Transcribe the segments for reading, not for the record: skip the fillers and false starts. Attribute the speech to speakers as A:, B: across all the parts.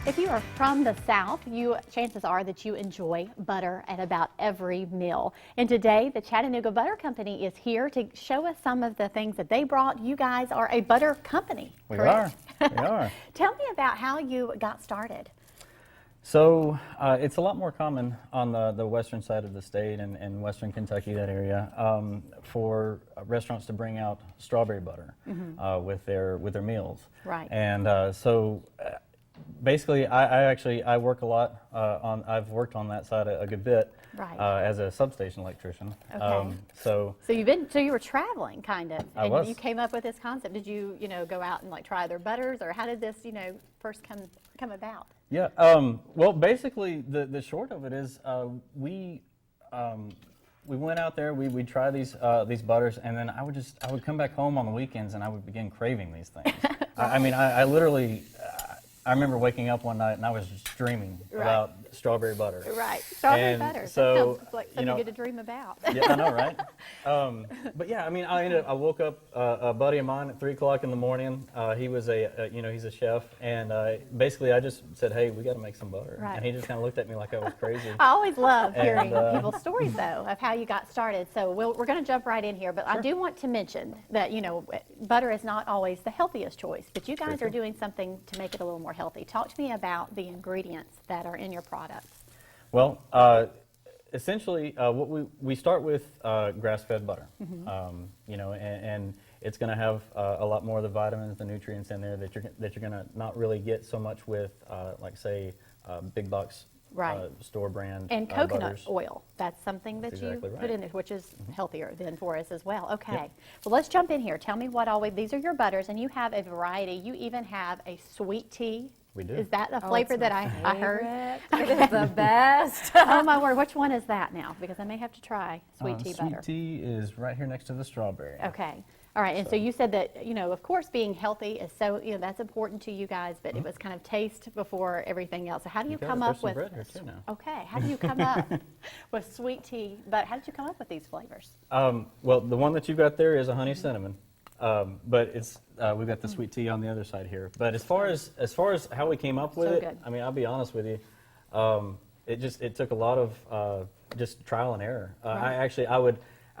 A: If you are from the South, chances are that you enjoy butter at about every meal. And today, the Chattanooga Butter Company is here to show us some of the things that they brought. You guys are a butter company, correct?
B: We are.
A: Tell me about how you got started.
B: So it's a lot more common on the western side of the state and western Kentucky, that area, for restaurants to bring out strawberry butter with their meals.
A: Right.
B: And so basically, I work a lot I've worked on that side a good bit.
A: Right.
B: As a substation electrician.
A: Okay.
B: So
A: you were traveling, kind of,
B: I
A: and
B: was.
A: you came up with this concept. Did you go out and like try their butters, or how did this first come about?
B: Yeah. Well, basically, the short of it is we went out there. We tried these butters, and then I would come back home on the weekends, and I would begin craving these things. I literally. I remember waking up one night and I was just dreaming about strawberry butter.
A: Right, strawberry butter.
B: So,
A: that sounds like something good to dream about.
B: Yeah, I know, right? But yeah, I woke up a buddy of mine at 3 o'clock in the morning. He was he's a chef, and basically I just said, hey, we got to make some butter.
A: Right.
B: And he just kind of looked at me like I was crazy.
A: I always love hearing people's stories, though, of how you got started. So we're going to jump right in here, but sure. I do want to mention that, butter is not always the healthiest choice, but you guys are doing something to make it a little more healthy. Talk to me about the ingredients that are in your products.
B: Well, essentially, what we start with grass-fed butter, and it's going to have a lot more of the vitamins, the nutrients in there that you're going to not really get so much with, like say, big box store brand
A: and coconut
B: butters.
A: Oil. That's something that you put in there, which is healthier than for us as well. Okay,
B: Yep.
A: Well, let's jump in here. Tell me these are your butters, and you have a variety. You even have a sweet tea.
B: We do.
A: Is that the flavor that I heard?
C: It is the best.
A: Oh my word, which one is that now? Because I may have to try sweet tea butter.
B: Sweet tea is right here next to the strawberry.
A: Okay. All right, and so you said that, of course, being healthy is so, that's important to you guys, but it was kind of taste before everything else. So how do you come up with, okay, how do you come up with sweet tea, but how did you come up with these flavors?
B: Well, the one that you got there is a honey cinnamon, but we've got the sweet tea on the other side here. But as far as how we came up with it,
A: good.
B: I'll be honest with you, it took a lot of just trial and error.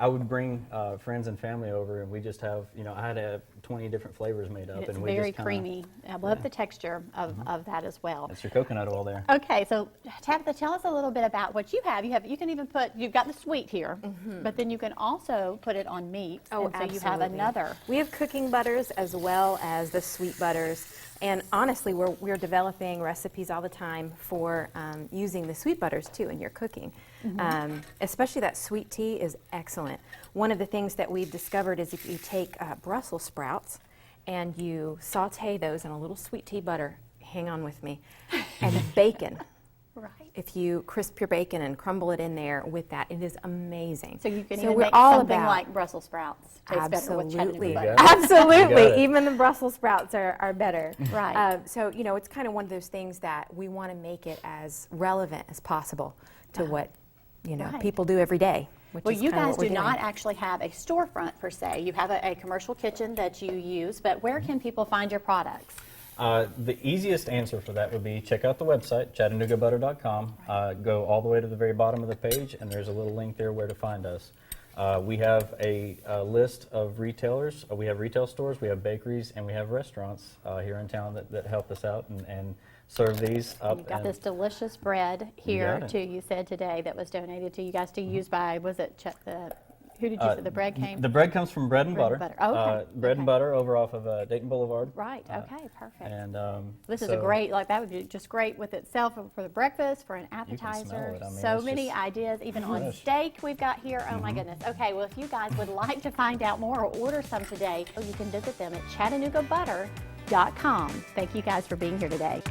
B: I would bring friends and family over, and we just have, I had to have 20 different flavors made up.
A: And it's
B: we
A: very
B: just kinda,
A: creamy. I love the texture of that as well.
B: That's your coconut oil there.
A: Okay, so Tabitha, tell us a little bit about what you have. You can even you've got the sweet here, but then you can also put it on meats.
C: Oh,
A: and so
C: absolutely.
A: you have another.
C: We have cooking butters as well as the sweet butters. And honestly, we're developing recipes all the time for using the sweet butters too in your cooking. Especially that sweet tea is excellent. One of the things that we've discovered is if you take Brussels sprouts and you saute those in a little sweet tea butter, hang on with me, and bacon.
A: Right.
C: If you crisp your bacon and crumble it in there with that, it is amazing.
A: So you can even make
C: all
A: something
C: about
A: like Brussels sprouts taste better with Chattanooga butter.
C: Absolutely. Even the Brussels sprouts are better.
A: Right.
C: So, it's kind of one of those things that we want to make it as relevant as possible to what, people do every day.
A: Well, you guys do not actually have a storefront per se. You have a commercial kitchen that you use, but where can people find your products?
B: The easiest answer for that would be check out the website, ChattanoogaButter.com. Go all the way to the very bottom of the page, and there's a little link there where to find us. We have a list of retailers. We have retail stores, we have bakeries, and we have restaurants here in town that help us out and serve these up.
A: You've got this delicious bread here, too, you said today, that was donated to you guys to use by, was it who did you say the bread came?
B: The bread comes from Bread and Butter.
A: Oh, okay.
B: Bread and Butter over off of Dayton Boulevard.
A: Right, okay, perfect.
B: And
A: this is a great, that would be just great with itself for the breakfast, for an appetizer.
B: You can smell it.
A: So many ideas, even on steak we've got here. Oh my goodness. Okay, well if you guys would like to find out more or order some today, you can visit them at ChattanoogaButter.com. Thank you guys for being here today.